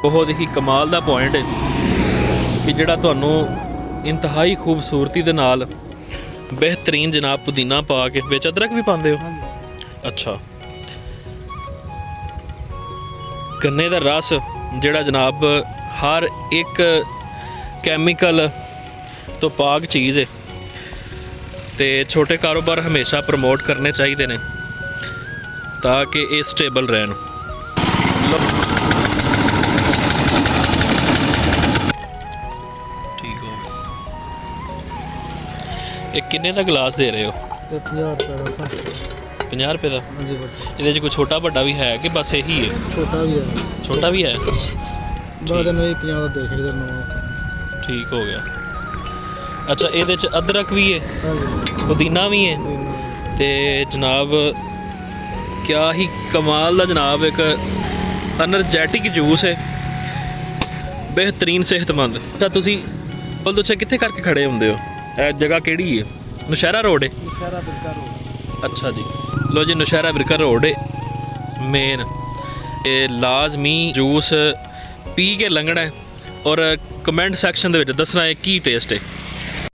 बहुत ही कमाल दा पॉइंट है कि जिहड़ा तुहानू इंतहाई खूबसूरती दे नाल बेहतरीन जनाब पुदीना पा के विच अदरक भी पाते हो। अच्छा, गन्ने दा रस जिहड़ा जनाब हर एक कैमिकल तो पाक चीज़ है, तो छोटे कारोबार हमेशा प्रमोट करने चाहिए ने ताकि ये स्टेबल रहन। ठीक हो गया। ये किन्ने दा गिलास दे रहे हो? 50 रुपये का। ये कोई छोटा बड़ा भी है कि बस यही है? छोटा भी है। ठीक हो गया। अच्छा, ये अदरक भी है, पुदीना भी है, तो जनाब क्या ही कमाल का जनाब एक एनर्जैटिक जूस है, बेहतरीन सेहतमंद। अच्छा, तुसी बोल दो कित्थे करके खड़े होंदे हो? जगह केड़ी है? नौशहरा रोड है? अच्छा जी, लो जी, नौशहरा बिरका रोड है मेन। ये लाजमी जूस पी के लंघना है और कमेंट सैक्शन दे विच दसना है की टेस्ट है।